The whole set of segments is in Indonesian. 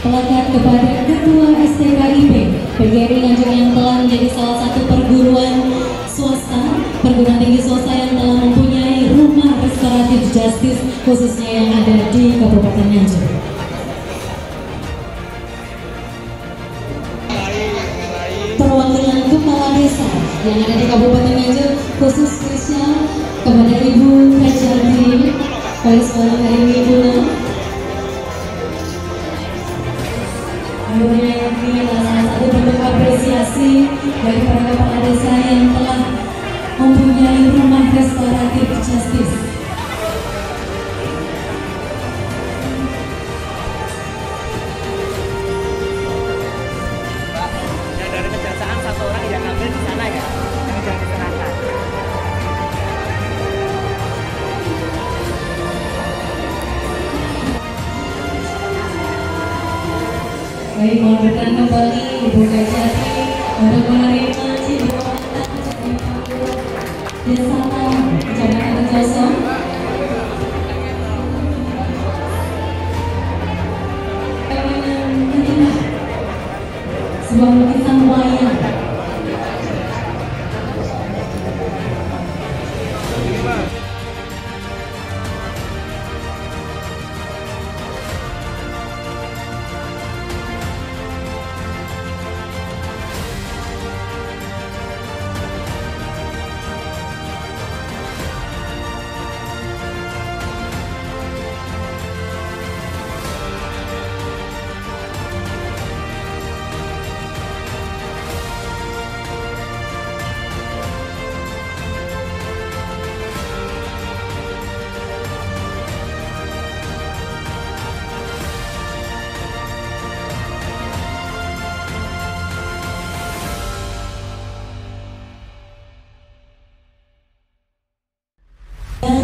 Melekat kepada Ketua STKIP PGRI Nganjuk yang telah menjadi salah satu perguruan swasta, perguruan tinggi swasta yang telah mempunyai rumah restoratif justice khususnya yang ada di Kabupaten Nganjuk. Perwakilan kepala desa yang ada di Kabupaten Nganjuk khusus spesial kepada Ibu Kajati pada sekolah hari ini pula. Ini adalah salah satu bentuk apresiasi dari para kepala desa yang telah mempunyai rumah restoratif justice. Dari kejaksaan satu orang yang ambil di sana ya, yang sudah diserahkan. Baik, mohon kembali Ibu Kajati untuk menerima Desa Kecamatan Rejoso. Sebuah lukisan wayang.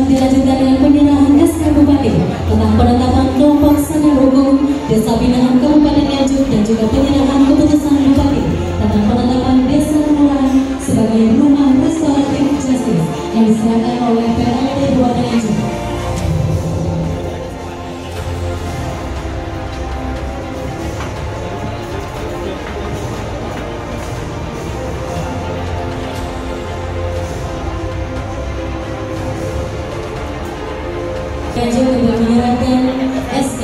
Dilanjutkan dengan penyerahan SK Bupati tentang penetapan kelompok sadar hukum Desa Binaan Kabupaten Nganjuk dan juga penyerahan keputusan Bupati tentang penetapan Desa Kelurahan sebagai rumah restoratif justice yang diserahkan oleh PLT Kabupaten Nganjuk. Nganjuk untuk menyerahkan SK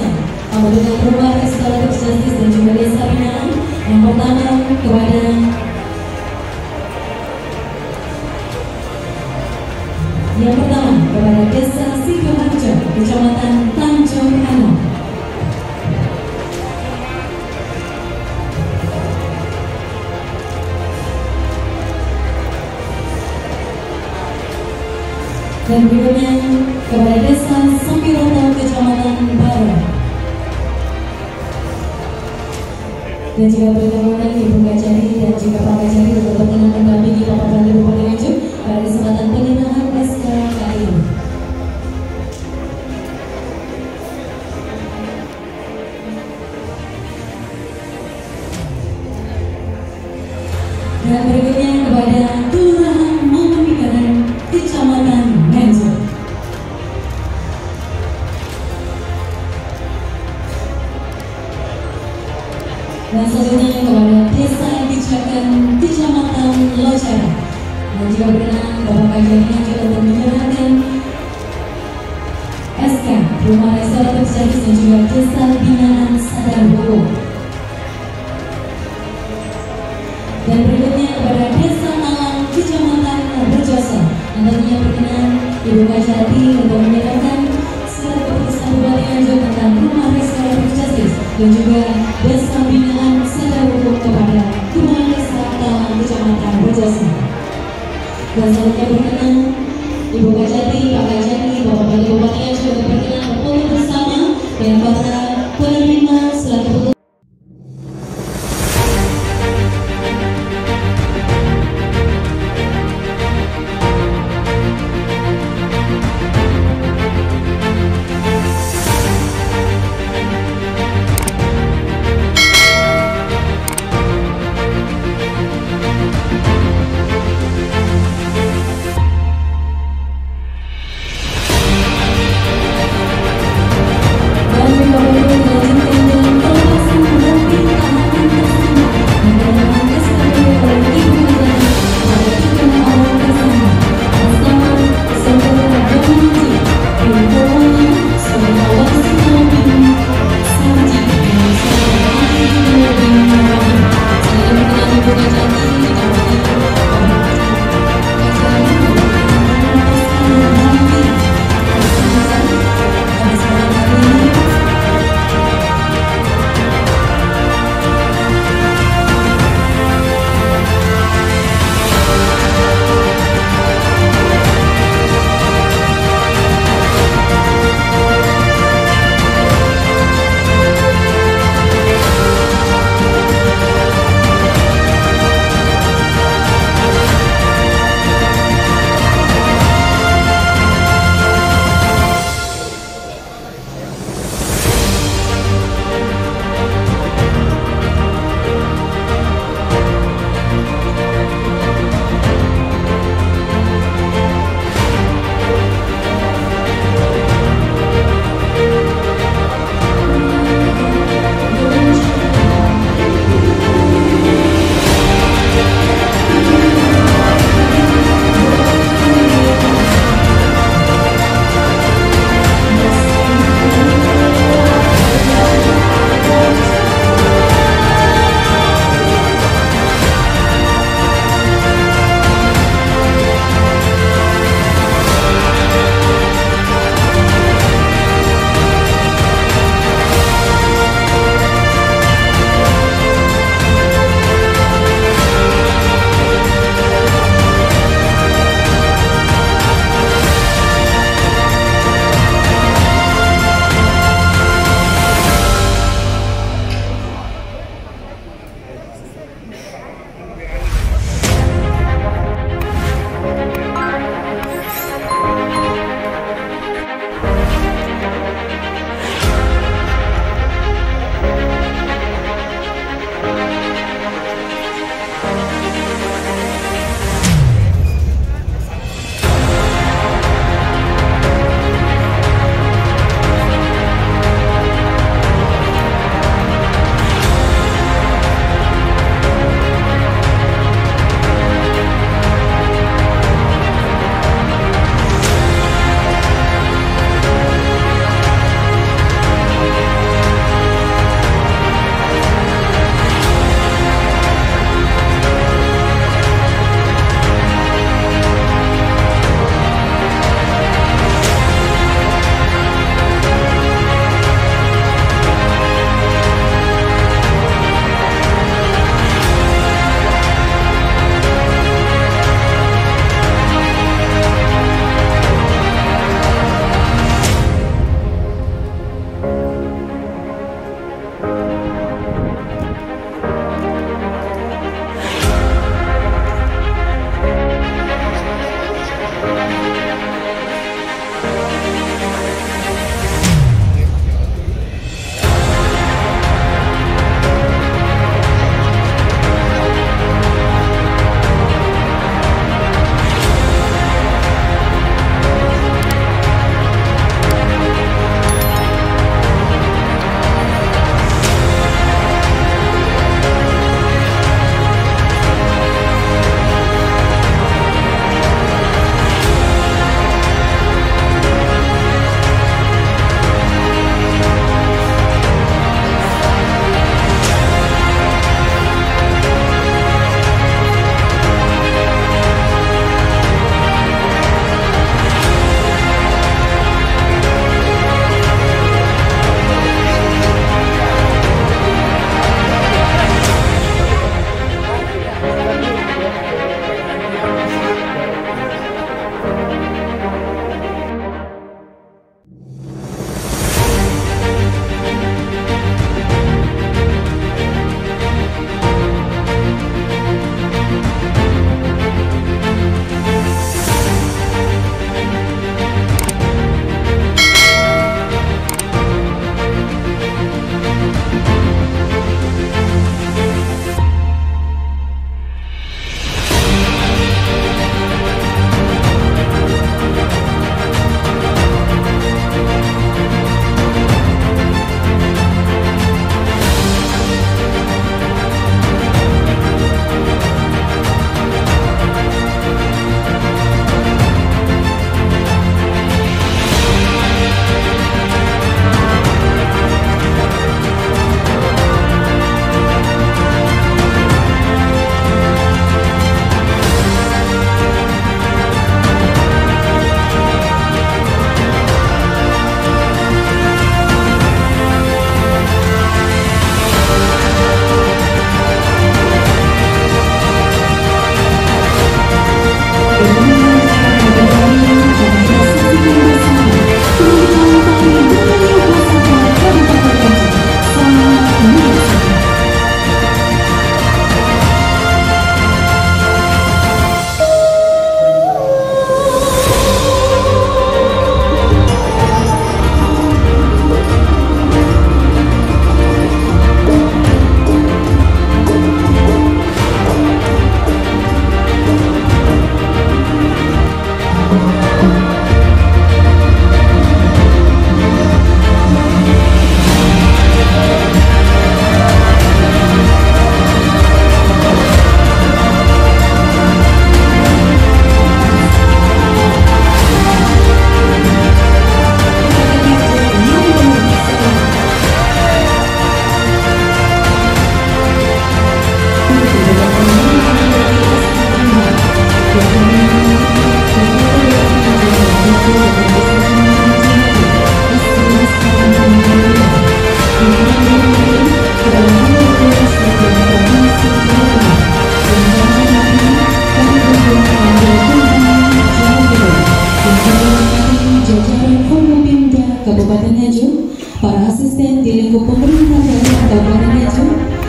pembentukan rumah restoratif justice dan juga desa binaan yang pertama kepada Desa Sidoarjo, Kecamatan Tanjung Anom. Dan berikutnya kepada Desa Sampiroto, Kecamatan Baru. Dan juga berkenan Ibu Kajari dan juga Pak Kajari untuk berkenan mendampingi Bapak Bupati Kabupaten Nganjuk pada kesempatan penyerahan SK kali ini. Dan berikutnya kepada Kelurahan Mamamikaran, Kecamatan Nganjuk. Dan selanjutnya kepada Desa Gijakan, Kecamatan Locara. Dan juga berkenan Bapak Kajari Nganjuk untuk menyerahkan SK Rumah Restoratif Justice dan juga Desa Binaan Sadar Hukum. Dan berikutnya kepada Desa Malang, Kecamatan Rejoso. Dan tentunya berkenan Ibu Kajati untuk menyerahkan surat keputusan Bupati Nganjuk tentang rumah restoratif justice dan juga Desa Binaan Sadar Hukum kepada Kepala Desa Malang, Kecamatan Rejoso. Dan selanjutnya berkenan Ibu Kajati, Pak Kajati, Bapak Bupati Bupati Nganjuk untuk berkenan berfoto bersama dengan para penerima surat keputusan.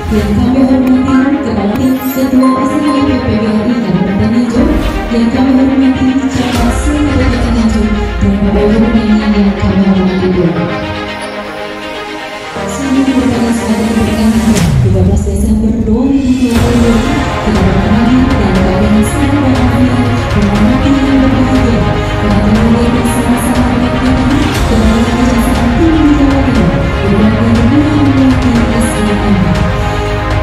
Yang kami hormati Kepala Tim Ketua Pasangan PPGRI Kabupaten Nganjuk, yang kami hormati Camat Kabupaten Nganjuk, dan Bapak Ibu yang kami hormati pula. Selamat merupakan sekali pernikahan 13 Desember 2020 kita berbahagia dan keadaan sehat walafiat, menghormati yang berbahagia, karena kami bersama-sama dengan kita dengan kejaksaan tinggi Jawa Timur berbakti berdua memiliki kesehatan.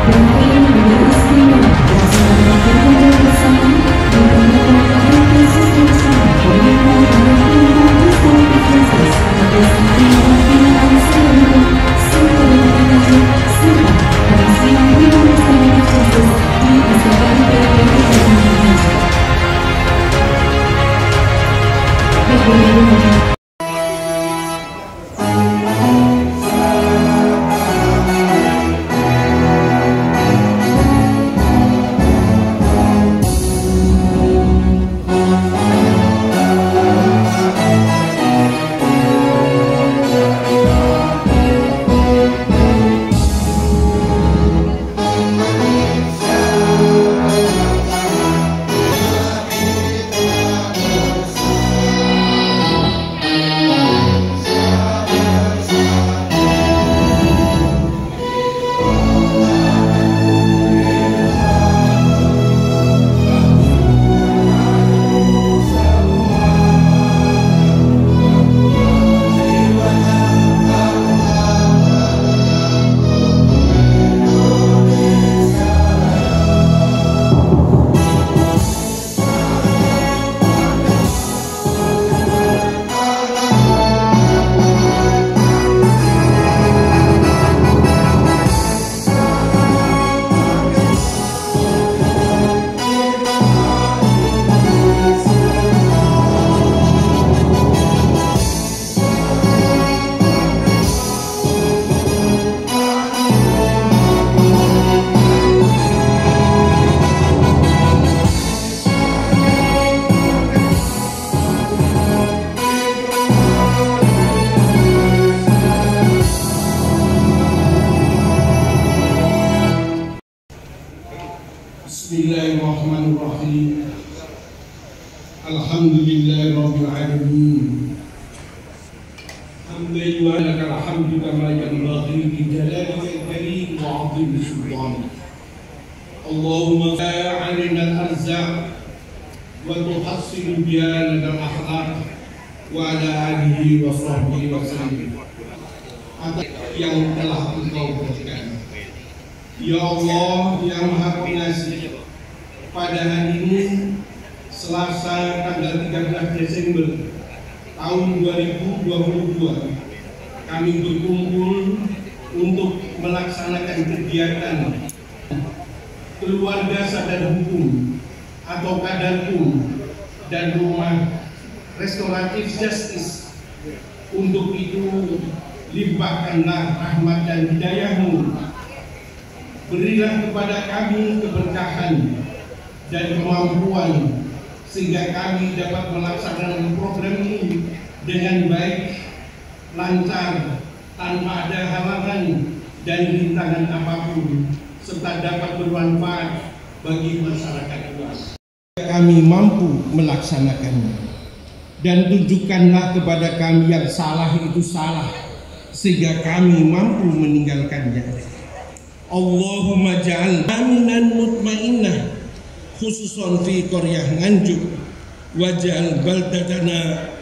Berhati menjadi istimewa melaksanakan berkumpul bersama di pembangunan KRT Sistem Bersama Pemerintah dan Pemerintah Bersama Princess Desa Timur Pinaan Seluruh Kabupaten Nganjuk serta pelaksanaan Dewan Bersama Princess di SPKI PPGRI Kabupaten Nganjuk. Bismillahirrahmanirrahim. Alhamdulillahirabbil alamin. Hamdan wa lakal hamdu kama yanbaghi li jalalika al-karim wa 'azimi sultanik. Allahumma fa'alna al-arzaq wa tuhassil biha al-akhlaq wa ala alihi wa sahbihi wa sallam. Yang telah Engkau berikan. Ya Allah yang Maha Pengasih, pada hari ini Selasa tanggal 13 Desember tahun 2022 kami berkumpul untuk melaksanakan kegiatan keluarga sadar hukum atau kadarkum dan rumah restoratif justice. Untuk itu limpahkanlah rahmat dan hidayah-Mu. Berilah kepada kami keberkahan dan kemampuan sehingga kami dapat melaksanakan program ini dengan baik, lancar, tanpa ada halangan dan rintangan apapun, serta dapat bermanfaat bagi masyarakat luas. Kami mampu melaksanakannya, dan tunjukkanlah kepada kami yang salah itu salah sehingga kami mampu meninggalkannya. Allahumma ja'al aminan mutmainnah khususan fi qaryah Nganjuk, waj'al baldatana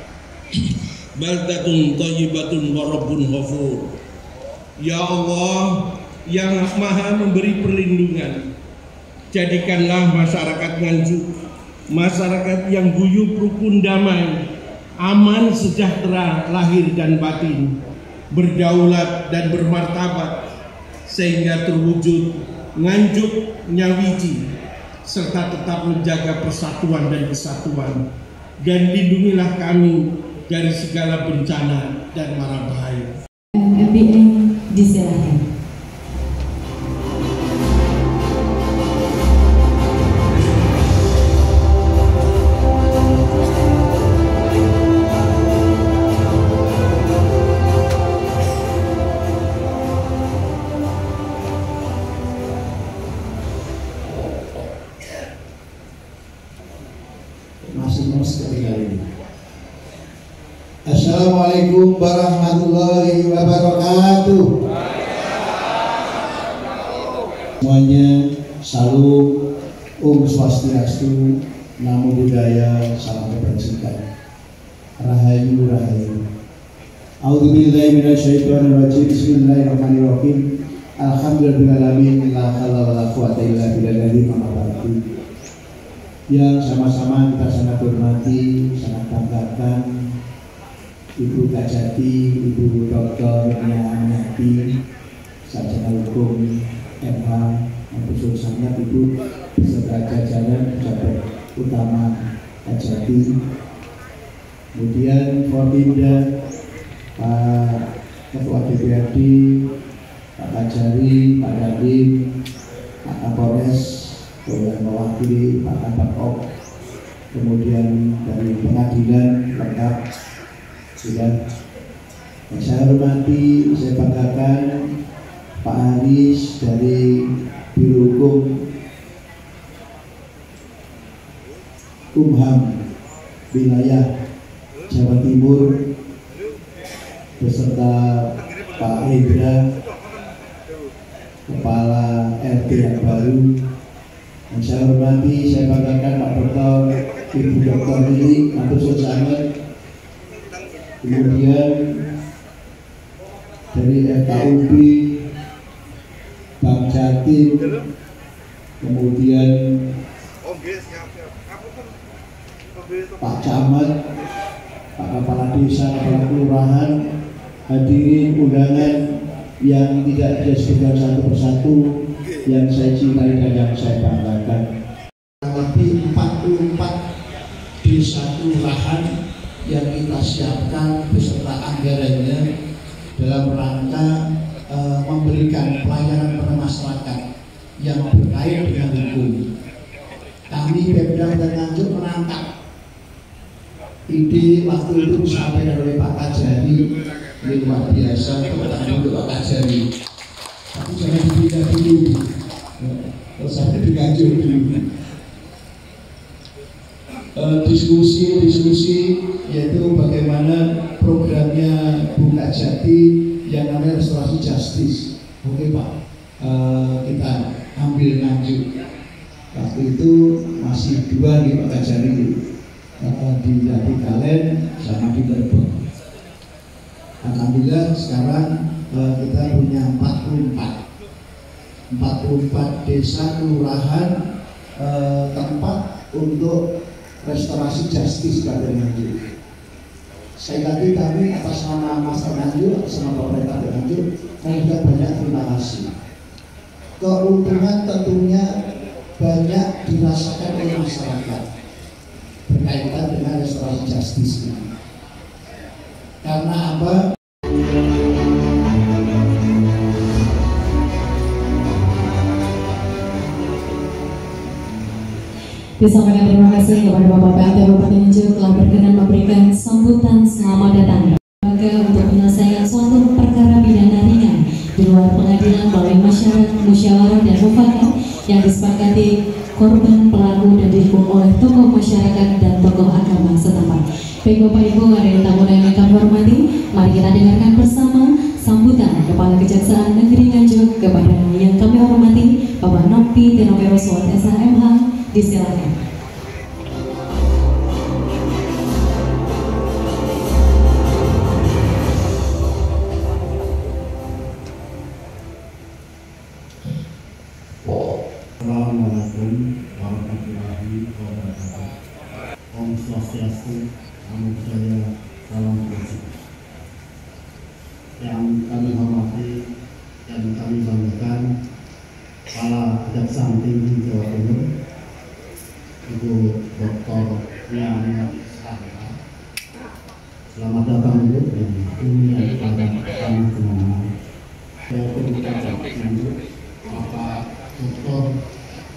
baldatun thayyibatun wa rabbun ghafur. Ya Allah yang Maha memberi perlindungan, jadikanlah masyarakat Nganjuk masyarakat yang guyup, rukun, damai, aman, sejahtera lahir dan batin, berdaulat dan bermartabat, sehingga terwujud Nganjuk Nyawiji, serta tetap menjaga persatuan dan kesatuan. Dan lindungilah kami dari segala bencana dan mara bahaya. MPN diserahkan. Assalamualaikum warahmatullahi wabarakatuh. Semuanya salam, Om Swastiastu, Namo Buddhaya, salam kebajikan. Rahayu rahayu. A'udzubillahi minasyaitonir rajim. Bismillahirrahmanirrahim. Alhamdulillahirabbil alamin. La haula wala quwata illa billahil aliyyil. Yang sama-sama kita sangat hormati, sangat banggakan Ibu Kajati, Ibu Dr. Nia Aminati, Sarjana Hukum MH, khusus sangat Ibu beserta jajaran pejabat utama Kajati, kemudian Forminda, Pak Ketua DPRD, Pak Kajari, Pak Dandim, Pak Kapolres, yang mewakili Pak Kabak, kemudian dari pengadilan lengkap sudah. Saya hormati, saya banggakan Pak Haris dari Biro Hukum Kumham wilayah Jawa Timur beserta Pak Hendra, Kepala RT yang baru. Dan saya hormati, saya banggakan Pak Dr. Ibu Dr. Lili Abdul Sangat, kemudian dari FKUB Bang Jatim, kemudian Pak Camat, Pak Kepala Desa, Kepala Kelurahan, hadirin undangan yang tidak disebutkan satu persatu, yang saya cintai dan yang saya banggakan. Lebih 44 desa kelurahan yang kita siapkan beserta anggarannya dalam rangka memberikan pelayanan kepada masyarakat yang berkait dengan hukum. Kami Pemda Nganjuk menangkap ide waktu itu disampaikan oleh Pak Kajari, luar biasa, untuk Pak Kajari. Tapi jangan dipindah dulu, terus saya diganjur dulu. Diskusi yaitu bagaimana programnya Bu Kajati yang namanya restorasi justice. Oke Pak, kita ambil Nganjuk. Waktu itu masih dua nih Pak Kajari, di Jati Kalen sama di Terbang. Alhamdulillah sekarang kita punya 44 desa kelurahan tempat untuk restorasi justice pada Nganjuk. Sekali lagi kami atas nama masyarakat Nganjuk, atas nama pemerintah Nganjuk, mengucapkan banyak terima kasih. Keuntungan tentunya banyak dirasakan oleh masyarakat berkaitan dengan restorasi justice ini. Karena apa? Disampaikan terima kasih kepada Bapak PLT Kabupaten Nganjuk telah berkenan memberikan sambutan selamat datang. Maka untuk menyelesaikan suatu perkara pidana ringan di luar pengadilan melalui musyawarah dan mufakat yang disepakati korban, pelaku, dan didukung oleh tokoh masyarakat dan tokoh agama setempat. Baik Bapak Ibu, hadirin tamu yang kami hormati, mari kita dengarkan bersama sambutan Kepala Kejaksaan Negeri Nganjuk kepada yang kami hormati Bapak Nopi Tenopero Swat SHMH. Disilakan. Assalamualaikum warahmatullahi wabarakatuh. Om Swastiastu, Namo Buddhaya, salam kebajikan. Yang kami hormati dan kami banggakan Kepala Kejaksaan Tinggi Jawa Timur, Ibu Dr. Nia Aminati. Selamat datang Ibu dan ini adalah kami semua. Saya berbicara Nganjuk, Bapak Dr.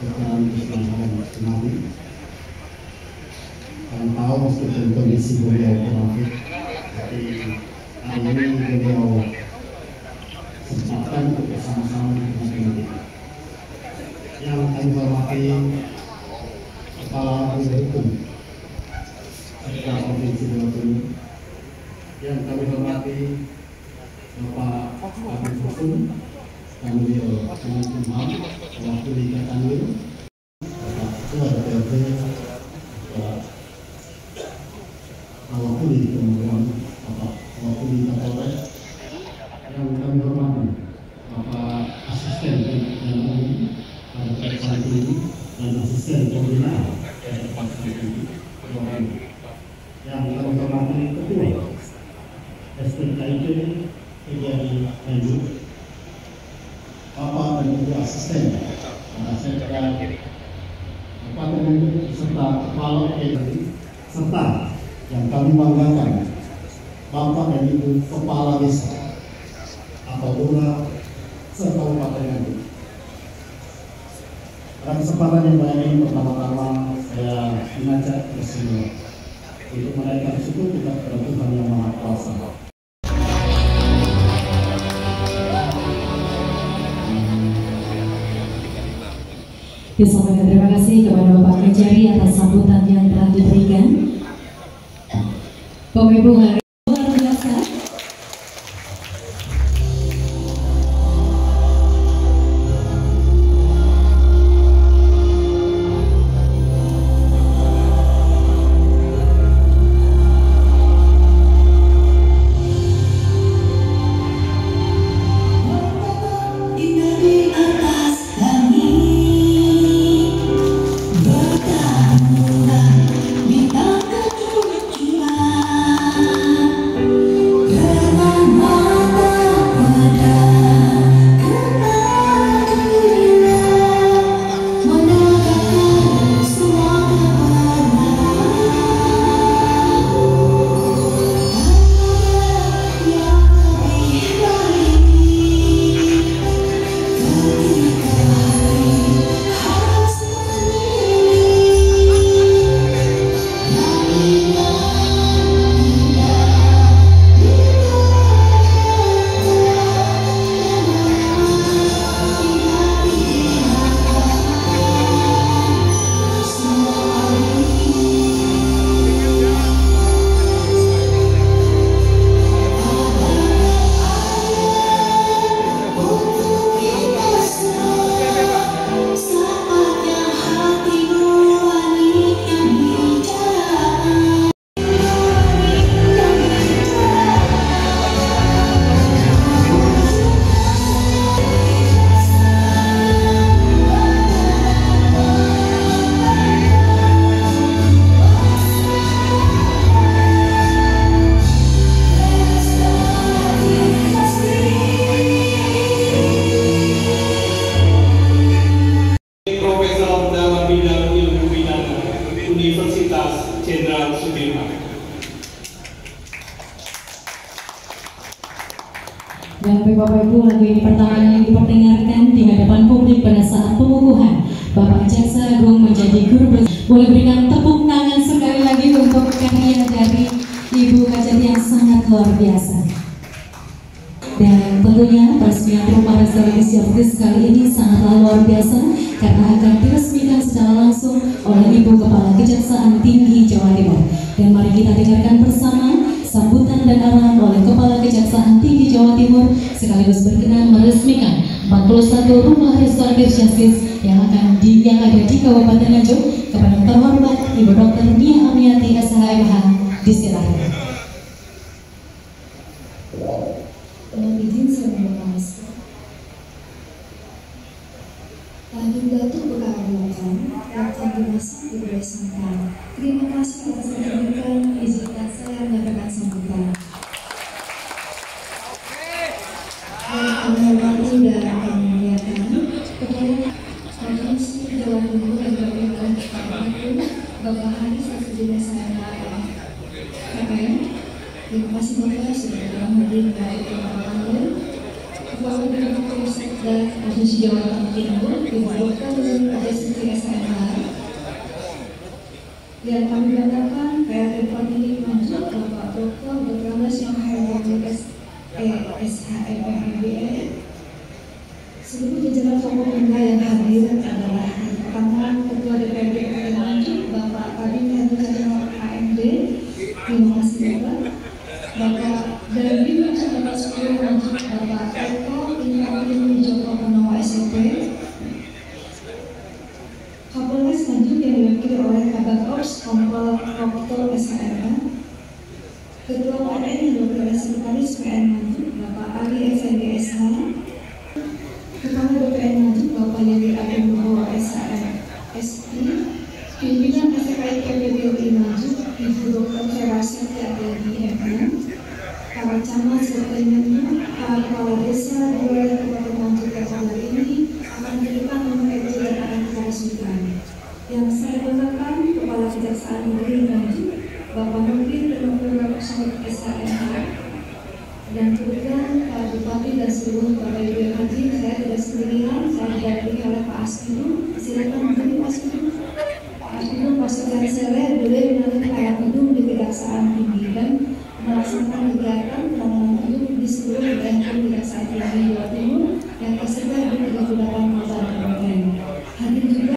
Keterangan Keselamatan Kemari. Kami tahu meskipun kondisi beliau COVID, tapi hari ini beliau sempatkan untuk bersama-sama dengan kita. Yang kami hormati Kepala Biro Hukum Provinsi Jawa Timur, yang Bapak Kemenkumham, mewakili Katanwil, Bapak Ketua DPRD, Bapak mewakili Kemenkumham, Bapak mewakili Kapolres, yang kami hormati, Bapak Asisten Pemilihan Umum, Bapak Santri, dan Asisten Pembinaan dari Bapak Santri, yang kami hormati Ketua STKIP Kejari Lanjut, Bapak dan Ibu Asisten, Sekda, Bapak dan Ibu serta Kepala PKI, serta yang kami banggakan, Bapak dan Ibu Kepala Desa atau Lurah serta Kabupaten Nganjuk. Pada kesempatan yang baik ini pertama-tama saya mengajak semua untuk menaikkan syukur kita kepada Tuhan Yang Maha Kuasa. Disampaikan terima kasih kepada Bapak Kejari atas sambutan yang telah diberikan. Bapak Ibu, hari luar biasa. Universitas Jenderal Sudirman. Dan Bapak Ibu, lagu ini pertama kali diperdengarkan di hadapan publik pada saat pengukuhan Bapak Jaksa Agung menjadi guru besar. Boleh berikan tepuk tangan sekali lagi untuk karya dari Ibu Kajati yang sangat luar biasa. Dan tentunya peresmian rumah restoratif Siaptis kali ini sangatlah luar biasa karena akan diresmikan secara langsung oleh Ibu Kepala Kejaksaan Tinggi Jawa Timur. Dan mari kita dengarkan bersama sambutan dan arahan oleh Kepala Kejaksaan Tinggi Jawa Timur sekaligus berkenan meresmikan 41 rumah restoratif Justice yang ada di Kabupaten Nganjuk. Kepada yang terhormat Ibu Dr. Nia Amiati SHMH, disilakan. Dengan izin saya membalas. Daging batu berkarokan, akan dimasak dibersihkan. Terima kasih atas kepercayaan. Izinkan saya menyampaikan sambutan. Yang menghormati dan akan memuliakan kepada Provinsi Jawa Timur yang berpimpinan Bapak Haris Sasudin SHMH KPM. Terima kasih Bapak sudah hadir dari Kepala Bidang Sekda Provinsi Jawa Timur, Ibu Dr. Kajati SHMH. Dan kami banggakan PRT Provinsi Nganjuk Bapak Dr. Bertramas yang mewakili SHMBE. Seluruh jajaran tokoh pemuda yang hadir adalah pertama Ketua DPRD Nganjuk Bapak Kadin HMD. Terima kasih Bapak. Bapak dari Bapak Sepuluh Nganjuk Bapak Eko Indrapin Joko Purnomo SC. Ketua SHRA, Ketua PN dan Wakil Sekretaris PN Maju, Bapak Ali Effendi SH, Kepala BPN Maju, Bapak Yeri Agung Nugroho SHR SI, Pimpinan FKIP PBI Maju, Ibu Dr. Vera Setia MM, para camat serta menlu, para kepala desa di wilayah Kabupaten Nganjuk Jawa ini akan diberikan nomor RJ dan akan diresmikan. Yang saya banggakan Kepala Kejaksaan Negeri Nganjuk, Bapak Nurdin dan Wakil SHRH, dan kemudian Pak Bupati dan seluruh Bapak Ibu yang hadir. Saya tidak sendirian, saya dihadiri oleh Pak Aspidum. Silakan menjadi Pak Aspidum. Pak Aspidum pasukan sere beliau menarik para gedung di Kejaksaan Tinggi dan melaksanakan kegiatan penanganan gedung di seluruh wilayah Kejaksaan Tinggi Jawa Timur yang tersebar di 38 kabupaten. Hadir juga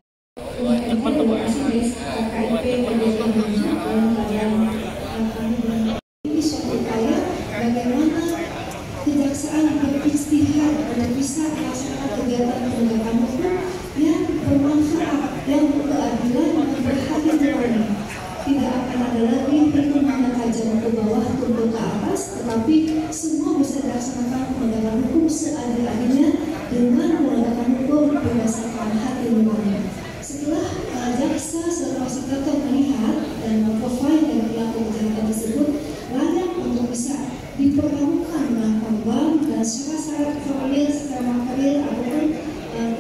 bagaimana kejaksaan beristihad dan bisa melaksanakan kegiatan penegakan hukum yang bermanfaat, yang berkeadilan dan berhati-hati. Tidak akan ada lagi pertumbuhan tajam ke bawah, tumbuh ke atas, tetapi semua bisa dilaksanakan penegakan hukum seadil-adilnya dengan penegakan hukum berdasarkan hati nurani. Setelah jaksa serta prosecutor melihat dan memprofil dari pelaku kejahatan tersebut layak untuk bisa dipertemukan dengan korban dan syarat-syarat formulir secara material ataupun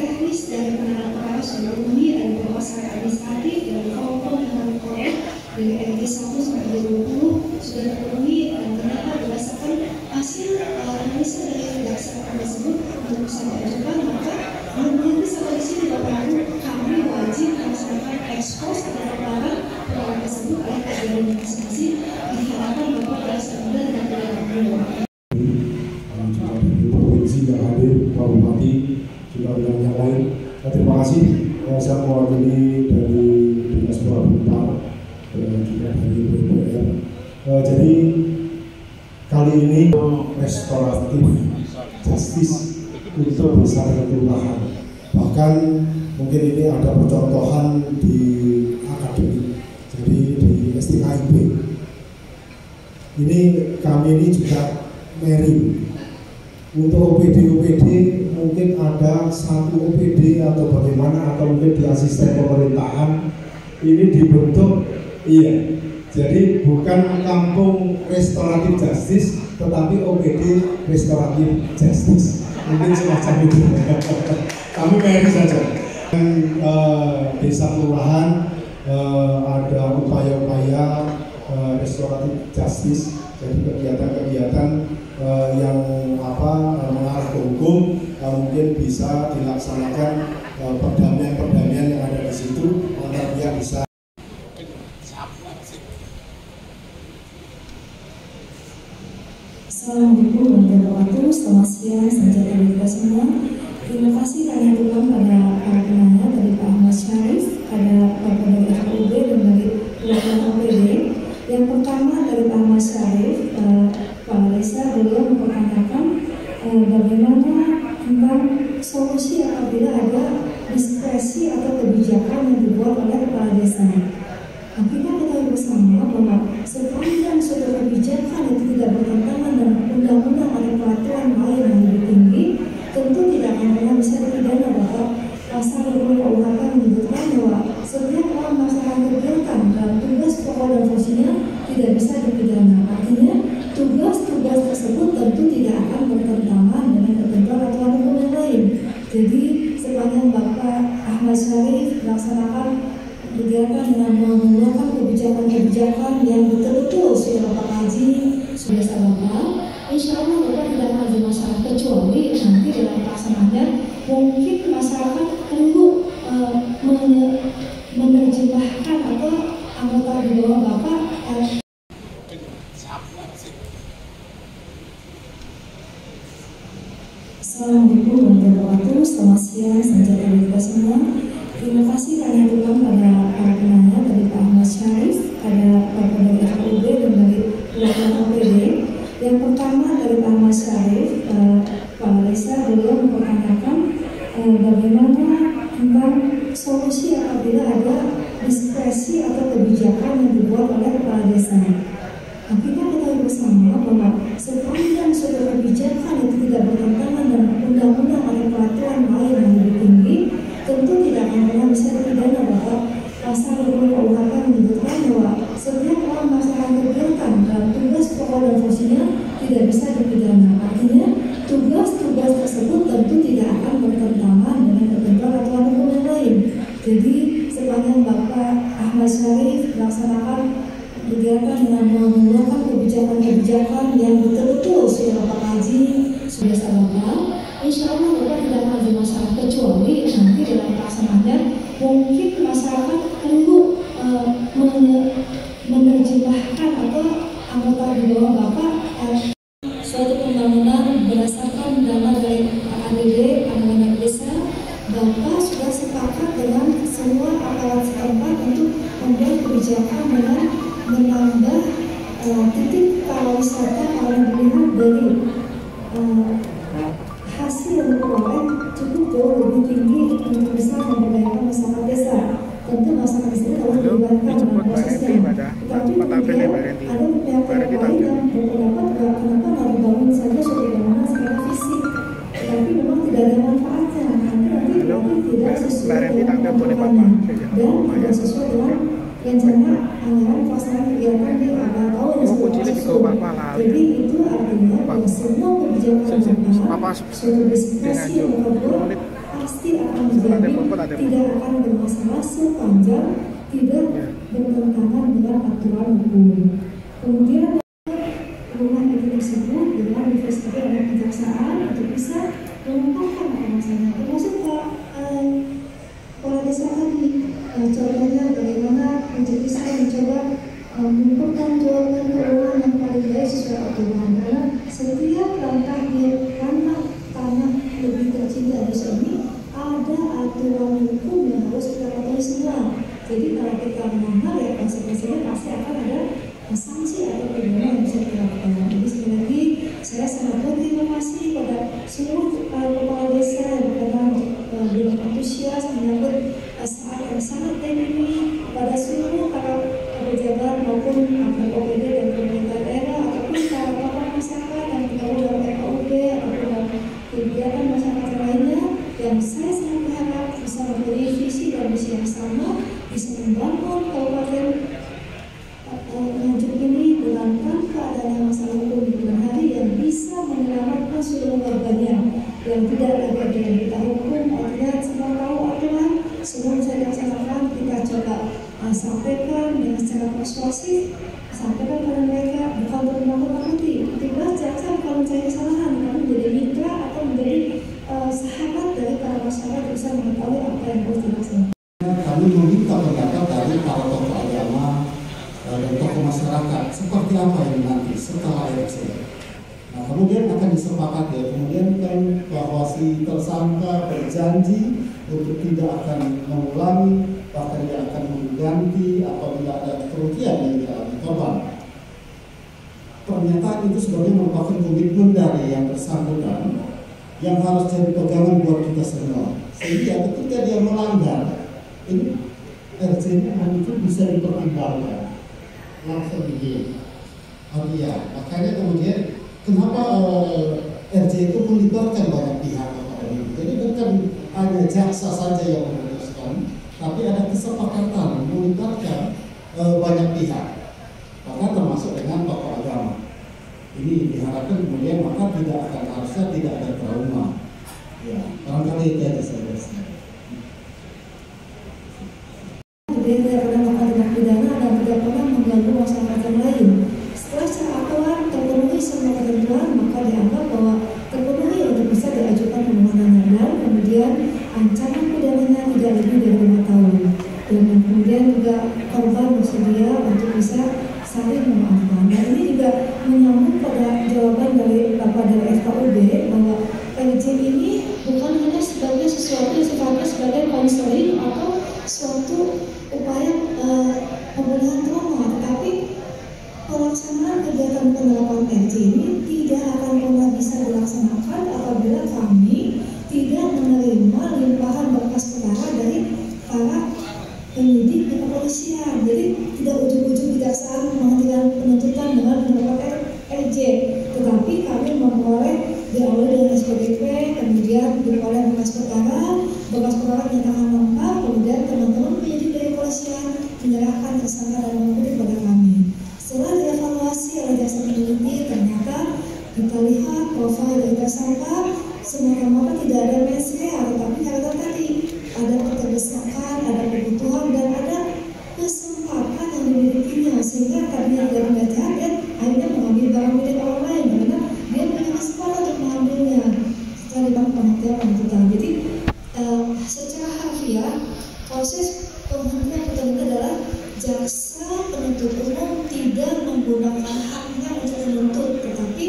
teknis dari penanganan perkara sudah dipenuhi, dari beberapa syarat administratif dari kelompok dengan korban dari RG 1 sampai 20 sudah dipenuhi, dan ternyata berdasarkan hasil analisa dari kejaksaan tersebut untuk bisa diajukan, maka menurut sampai di sini Bapak Ibu, kami wajib melaksanakan ekspos atau pelaporan perkara tersebut oleh kejadian masing-masing. Diharapkan Bapak berhasil dan tidak berguna. Provinsi yang hadir, Pak Bupati, juga yang lain. Terima kasih. Saya mewakili dari Dinas Perhubungan, juga dari BPR. Jadi kali ini restoratif justice untuk desa dan kelurahan. Bahkan mungkin ini ada percontohan di akademik, jadi di STKIP. Ini kami ini juga meri untuk OPD mungkin ada satu OPD atau bagaimana, atau mungkin di asisten pemerintahan ini dibentuk, iya. Jadi bukan kampung restoratif justice, tetapi OPD restoratif justice. Mungkin semacam itu. Kami meri saja. Desa kelurahan ada upaya-upaya restoratif justice, jadi kegiatan-kegiatan yang mengarah ke hukum mungkin bisa dilaksanakan perdamaian-perdamaian yang ada di situ antar pihak bisa. Assalamualaikum warahmatullahi wabarakatuh. Selamat siang, senjata kita semua. Terima kasih kami aturkan pada para penanya dari Pak Ahmad Syarif, ada Bapak dari FUB dan dari Wakil OPD. Yang pertama dari Pak Ahmad Syarif, Pak Desa, beliau mempertanyakan bagaimana tentang solusi apabila ada diskresi atau kebijakan yang dibuat oleh kepala desa. Kita ketahui bersama bahwa sepanjang suatu kebijakan itu tidak bertentangan dengan undang-undang atau peraturan lain yang lebih tinggi, tentu tidak akan pernah bisa dipidana. Bahwa pasal 20 KUHP menyebutkan bahwa setiap orang melaksanakan kegiatan dalam tugas pokok dan fungsinya tidak bisa dipidana. Artinya tugas-tugas tersebut tentu tidak akan bertentangan dengan ketentuan aturan hukum yang lain. Jadi sepanjang Bapak Ahmad Syarif melaksanakan kegiatan dengan mengeluarkan kebijakan-kebijakan yang betul-betul sudah Bapak kaji, sudah Bapak, insya Allah Bapak tidak akan ada masalah, kecuali nanti dalam pelaksanaannya mungkin masyarakat perlu menerjemahkan atau anggota di bawah Bapak. Assalamualaikum warahmatullahi wabarakatuh. Selamat siang, senjata kita semua. Terima kasih kami aturkan pada para penanya dari Pak Ahmad Syarif, ada Bapak dari FUB dan dari Wakil OPD. Yang pertama dari Pak Ahmad Syarif, Pak Desa, beliau mempertanyakan bagaimana tentang solusi apabila ada diskresi atau kebijakan yang dibuat oleh kepala desa. Nah, kita ketahui bersama bahwa sepanjang suatu kebijakan itu tidak bertentangan dengan undang-undang atau peraturan lain yang lebih tinggi, tentu tidak akan pernah bisa dipidana. Bahwa pasal 20 KUHP menyebutkan bahwa setiap orang melaksanakan kegiatan dalam tugas pokok dan fungsinya tidak bisa dipidana. Artinya tugas-tugas tersebut tentu tidak akan bertentangan dengan ketentuan aturan hukum yang lain. Jadi sepanjang Bapak Ahmad Syarif melaksanakan kegiatan dengan mengeluarkan kebijakan-kebijakan yang betul-betul sudah Bapak kaji, sudah sabar, insya Allah Bapak tidak akan ada masalah, kecuali nanti dalam pelaksanaannya mungkin masyarakat perlu menerjemahkan atau anggota di bawah Bapak suatu pembangunan berdasarkan dana dari APBD anggaran desa. Bapak sudah sepakat dengan semua aparat setempat untuk membuat kebijakan dengan menambah titik pariwisata kalau dilihat dari hasil yang diperoleh cukup jauh lebih tinggi untuk bisa memberdayakan masyarakat desa. Tentu masyarakat desa harus dilibatkan dalam prosesnya. Tetapi kemudian ada pihak-pihak lain yang berpendapat bahwa kenapa harus dibangun saja suatu bangunan secara fisik, tetapi memang tidak ada manfaatnya. Nanti tidak sesuai dengan kebutuhannya dan tidak sesuai dengan rencana anggaran pelaksanaan kegiatan di awal tahun yang sudah disusun. Jadi itu artinya bahwa semua kebijakan Bapak, suatu diskusi yang Bapak buat pasti akan menjadi tidak akan bermasalah sepanjang tidak bertentangan dengan aturan hukum. Kemudian rumah itu tersebut dengan investigasi dan kejaksaan untuk bisa mengungkapkan apa masalahnya. Termasuk kepala desa tadi, contohnya bagaimana menjadi saya mencoba mengumpulkan jawaban keuangan yang paling baik sesuai aturan. Karena setiap langkah di ranah tanah lebih kecil dari sini ada aturan hukum yang harus kita patuhi semua. Jadi kalau kita melanggar ya konsekuensinya pasti akan ada sanksi atau pidana yang bisa kita lakukan. Jadi sekali lagi saya sangat berterima kasih pada seluruh kepala desa yang berkenan dengan antusias menyambut saat yang sangat ini, pada seluruh para pejabat maupun OPD dan pemerintah daerah ataupun para tokoh masyarakat yang tergabung dalam FKUB ataupun dalam kegiatan masyarakat lainnya, yang saya sangat berharap bisa mempunyai visi dan misi yang sama, bisa membangun kabupaten Nganjuk ini dengan tanpa adanya masalah hukum di kemudian hari, yang bisa menyelamatkan seluruh warganya yang tidak lagi ada yang kita hukum. Artinya semua tahu aturan, semua bisa dilaksanakan. Kita coba sampaikan dengan secara persuasif, sampaikan pada mereka, bukan untuk menakut-nakuti. Tugas jaksa bukan mencari kesalahan, namun menjadi mitra atau menjadi sahabat dari para masyarakat yang bisa mengetahui apa yang harus dilaksanakan. Kami meminta pendapat dari para tokoh agama dan tokoh masyarakat seperti apa ini nanti setelah RC. Nah, kemudian akan disepakati, kemudian kan bahwa si tersangka berjanji untuk tidak akan mengulangi, bahkan dia akan mengganti apabila ada kerugian yang dialami korban. Pernyataan itu sebenarnya merupakan komitmen dari yang bersangkutan yang harus jadi pegangan buat kita semua. Sehingga ketika dia melanggar, ini RC-nya itu bisa dipertimbangkan langsung begini. Ya, makanya kemudian kenapa RC itu melibatkan banyak pihak. Jadi bukan hanya jaksa saja yang memutuskan, tapi ada kesepakatan melibatkan banyak pihak, bahkan termasuk dengan tokoh agama. Ini diharapkan kemudian maka harusnya tidak ada trauma. Ya, barangkali itu aja saya rasa. Dia tidak pernah melakukan tindak pidana dan tidak pernah mengganggu masyarakat yang lain. Setelah secara aturan terpenuhi semua ketentuan, maka dianggap bahwa terpenuhi untuk bisa diajukan permohonannya, dan kemudian ancaman pidananya tidak lebih dari 5 tahun. Dan kemudian juga korban bersedia untuk bisa saling memaafkan. Dan ini juga menyambut pada jawaban dari Bapak dari FKUB bahwa LJ ini bukan hanya sebagai sesuatu yang sifatnya sebagai konseling atau suatu upaya pemulihan trauma, tetapi pelaksanaan kegiatan penerapan LJ ini tidak akan pernah bisa dilaksanakan apabila kami tidak menerima limpahan berkas perkara dari para penyidik di sehingga kami yang nggak jahat akhirnya mengambil barang milik orang lain karena dia punya kesempatan untuk mengambilnya setelah dibangun penghentian penuntutan. Jadi secara harfiah proses penghentian penuntutan adalah jaksa penuntut umum tidak menggunakan haknya untuk menuntut, tetapi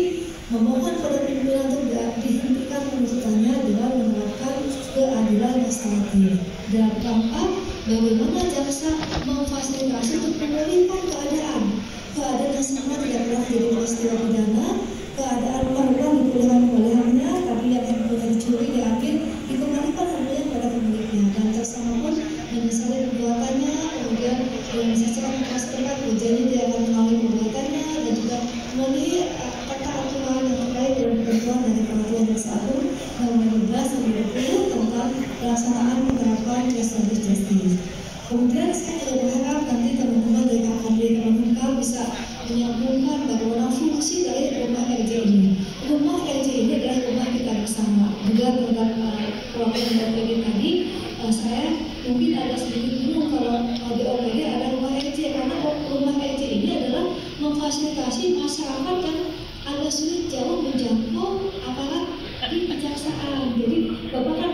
memohon pada pimpinan untuk dihentikan penuntutannya dengan menerapkan keadilan restoratif. Dalam rangka bagaimana jaksa memfasilitasi untuk memulihkan keadaan yang sama tidak pernah jadi peristiwa pidana, keadaan korban dipulihkan kembaliannya, tapi yang kemudian dicuri diambil dikembalikan harganya pada pemiliknya, dan tersangka pun menyesali perbuatannya, kemudian dengan secara memastikan ujiannya dia akan mengalami perbuatannya dan juga memenuhi kata aturan yang terkait dengan ketentuan dari Peraturan Jaksa Agung Nomor 12/2020 tentang pelaksanaan penerapan restoratif justice. Kemudian saya juga berharap nanti teman-teman dari KKD Kemenkumham bisa menyambungkan bagaimana fungsi dari rumah RJ ini. Rumah RJ ini adalah rumah kita bersama. Juga tentang perwakilan OPD tadi, saya mungkin ada sedikit bingung kalau di OPD ada rumah RJ, karena rumah RJ ini adalah memfasilitasi masyarakat yang agak sulit jauh menjangkau aparat di kejaksaan. Jadi Bapak kan